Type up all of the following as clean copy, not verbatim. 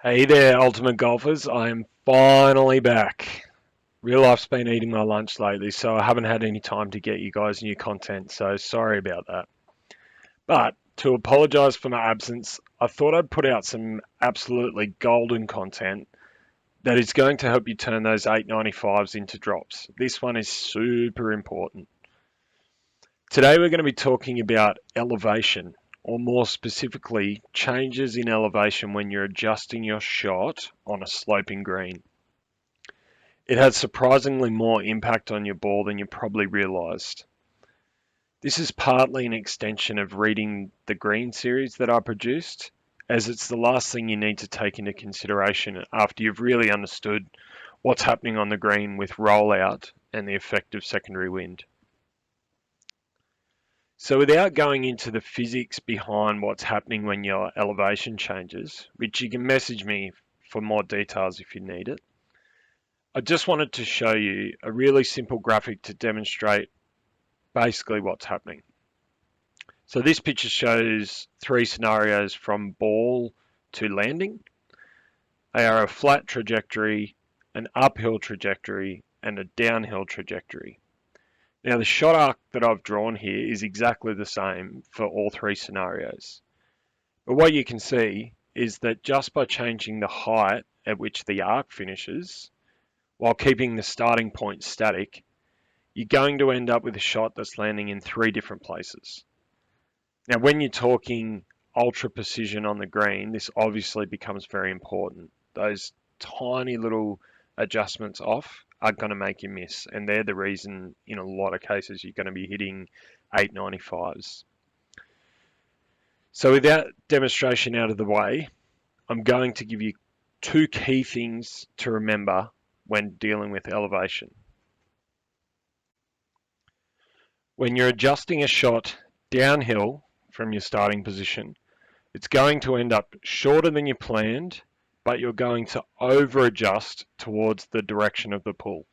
Hey there, Ultimate Golfers. I am finally back. Real life's been eating my lunch lately, so I haven't had any time to get you guys new content, so sorry about that. But to apologize for my absence, I thought I'd put out some absolutely golden content that is going to help you turn those 895s into drops. This one is super important. Today we're going to be talking about elevation, or more specifically, changes in elevation when you're adjusting your shot on a sloping green. It has surprisingly more impact on your ball than you probably realised. This is partly an extension of reading the Green series that I produced, as it's the last thing you need to take into consideration after you've really understood what's happening on the green with rollout and the effect of secondary wind. So without going into the physics behind what's happening when your elevation changes, which you can message me for more details if you need it, I just wanted to show you a really simple graphic to demonstrate basically what's happening. So this picture shows three scenarios from ball to landing. They are a flat trajectory, an uphill trajectory, and a downhill trajectory. Now the shot arc that I've drawn here is exactly the same for all three scenarios. But what you can see is that just by changing the height at which the arc finishes, while keeping the starting point static, you're going to end up with a shot that's landing in three different places. Now, when you're talking ultra precision on the green, this obviously becomes very important. Those tiny little adjustments off are going to make you miss, and they're the reason in a lot of cases you're going to be hitting 895s. So with that demonstration out of the way, I'm going to give you two key things to remember when dealing with elevation. When you're adjusting a shot downhill from your starting position, it's going to end up shorter than you planned, but you're going to over adjust towards the direction of the pull.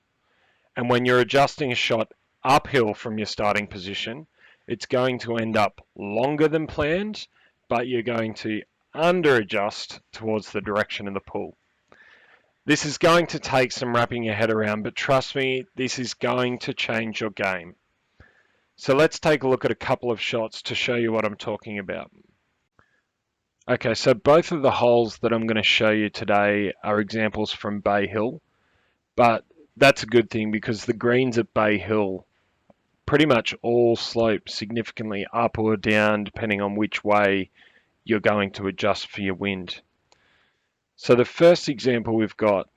And when you're adjusting a shot uphill from your starting position, it's going to end up longer than planned, but you're going to under adjust towards the direction of the pull. This is going to take some wrapping your head around, but trust me, this is going to change your game. So let's take a look at a couple of shots to show you what I'm talking about. Okay, so both of the holes that I'm going to show you today are examples from Bay Hill, but that's a good thing because the greens at Bay Hill pretty much all slope significantly up or down depending on which way you're going to adjust for your wind. So the first example we've got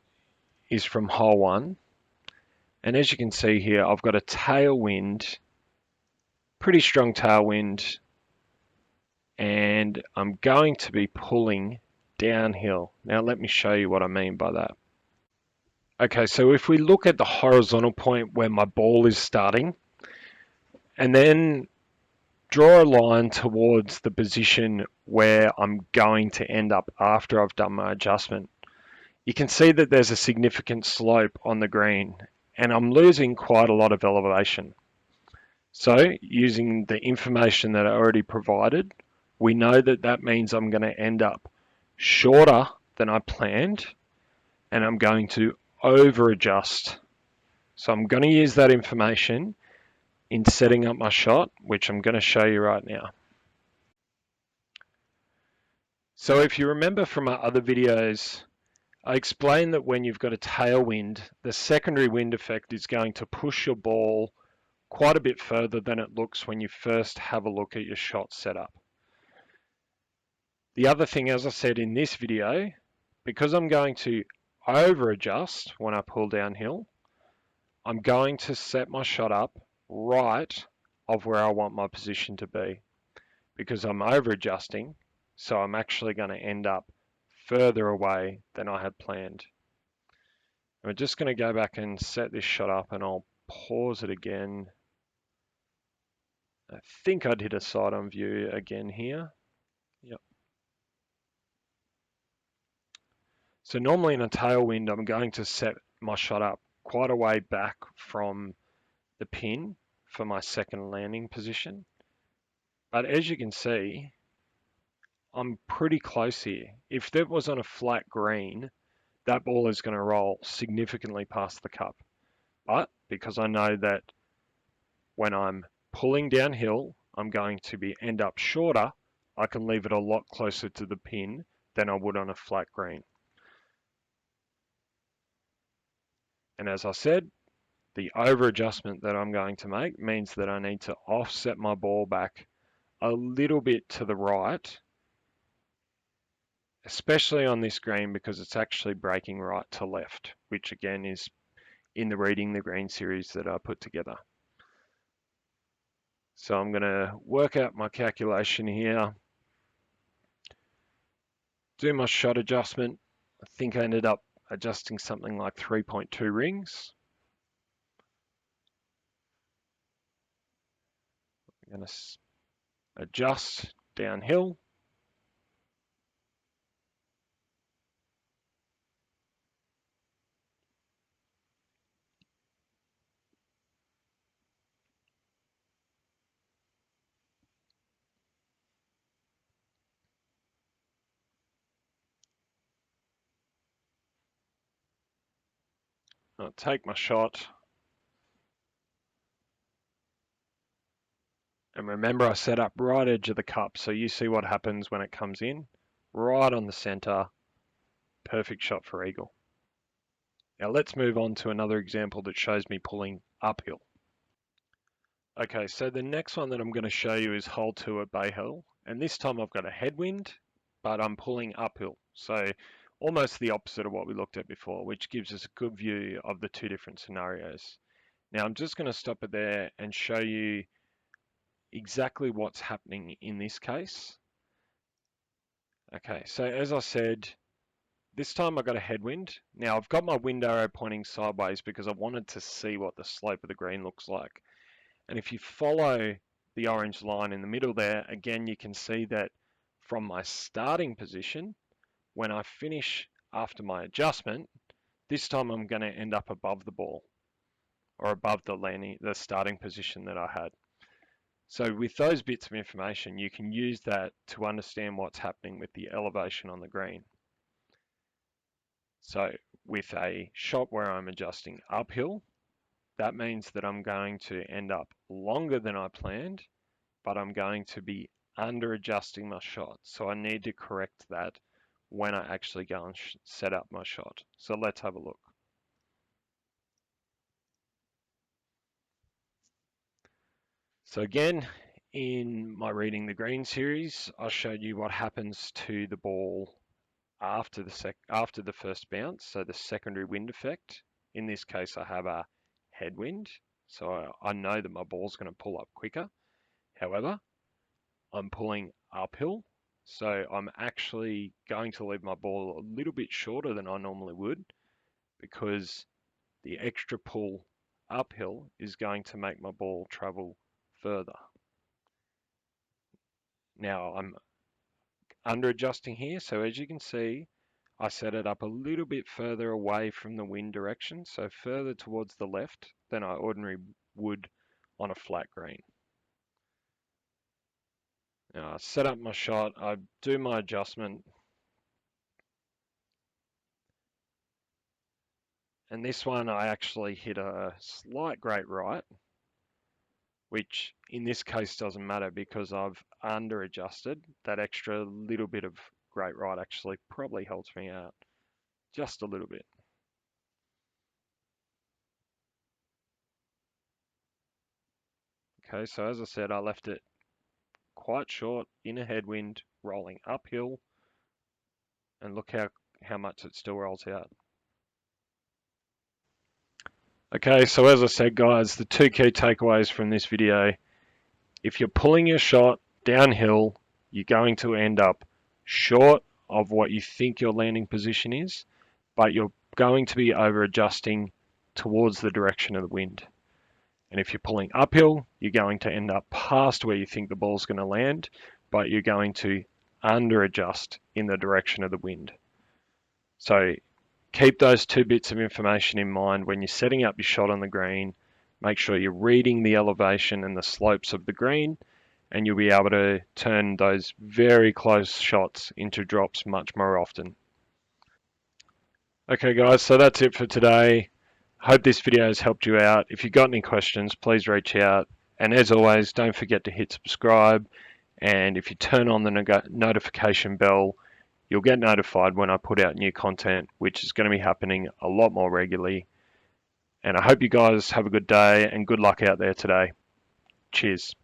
is from hole 1, and as you can see here, I've got a tailwind, pretty strong tailwind, and I'm going to be pulling downhill. Now let me show you what I mean by that. Okay, so if we look at the horizontal point where my ball is starting, and then draw a line towards the position where I'm going to end up after I've done my adjustment, you can see that there's a significant slope on the green, and I'm losing quite a lot of elevation. So using the information that I already provided, we know that that means I'm going to end up shorter than I planned, and I'm going to over adjust. So I'm going to use that information in setting up my shot, which I'm going to show you right now. So if you remember from our other videos, I explained that when you've got a tailwind, the secondary wind effect is going to push your ball quite a bit further than it looks when you first have a look at your shot setup. The other thing, as I said in this video, because I'm going to over adjust when I pull downhill, I'm going to set my shot up right of where I want my position to be because I'm over adjusting, so I'm actually going to end up further away than I had planned. I'm just going to go back and set this shot up, and I'll pause it again. I think I did a side on view again here. Yep. So normally in a tailwind, I'm going to set my shot up quite a way back from the pin for my second landing position. But as you can see, I'm pretty close here. If that was on a flat green, that ball is going to roll significantly past the cup. But because I know that when I'm pulling downhill, I'm going to end up shorter, I can leave it a lot closer to the pin than I would on a flat green. And as I said, the over adjustment that I'm going to make means that I need to offset my ball back a little bit to the right, especially on this green because it's actually breaking right to left, which again is in the Reading the Green series that I put together. So I'm going to work out my calculation here, do my shot adjustment. I think I ended up adjusting something like 3.2 rings. I'm going to adjust downhill. I'll take my shot. And remember, I set up right edge of the cup, so you see what happens when it comes in. Right on the center. Perfect shot for eagle. Now let's move on to another example that shows me pulling uphill. Okay, so the next one that I'm going to show you is hole 2 at Bay Hill. And this time I've got a headwind, but I'm pulling uphill. So almost the opposite of what we looked at before, which gives us a good view of the two different scenarios. Now I'm just going to stop it there and show you exactly what's happening in this case. Okay, so as I said, this time I got a headwind. Now I've got my wind arrow pointing sideways because I wanted to see what the slope of the green looks like. And if you follow the orange line in the middle there, again, you can see that from my starting position, when I finish after my adjustment, this time I'm going to end up above the ball or above the starting position that I had. So with those bits of information, you can use that to understand what's happening with the elevation on the green. So with a shot where I'm adjusting uphill, that means that I'm going to end up longer than I planned, but I'm going to be under adjusting my shot. So I need to correct that when I actually go and set up my shot. So let's have a look. So again, in my Reading the Green series, I showed you what happens to the ball after the first bounce, so the secondary wind effect. In this case, I have a headwind, so I know that my ball's going to pull up quicker. However, I'm pulling uphill, so I'm actually going to leave my ball a little bit shorter than I normally would because the extra pull uphill is going to make my ball travel further. Now I'm under adjusting here, so as you can see, I set it up a little bit further away from the wind direction, so further towards the left than I ordinarily would on a flat green. Now I set up my shot, I do my adjustment, and this one I actually hit a slight great right, which in this case doesn't matter because I've under adjusted. That extra little bit of great right actually probably helps me out just a little bit. Okay, so as I said, I left it quite short in a headwind, rolling uphill, and look how much it still rolls out. Okay, so as I said, guys, the two key takeaways from this video, if you're pulling your shot downhill, you're going to end up short of what you think your landing position is, but you're going to be over adjusting towards the direction of the wind. And if you're pulling uphill, you're going to end up past where you think the ball's going to land, but you're going to under adjust in the direction of the wind. So keep those two bits of information in mind when you're setting up your shot on the green. Make sure you're reading the elevation and the slopes of the green, and you'll be able to turn those very close shots into drops much more often. Okay guys, so that's it for today. Hope this video has helped you out. If you've got any questions, please reach out. And as always, don't forget to hit subscribe. And if you turn on the notification bell, you'll get notified when I put out new content, which is going to be happening a lot more regularly. And I hope you guys have a good day and good luck out there today. Cheers.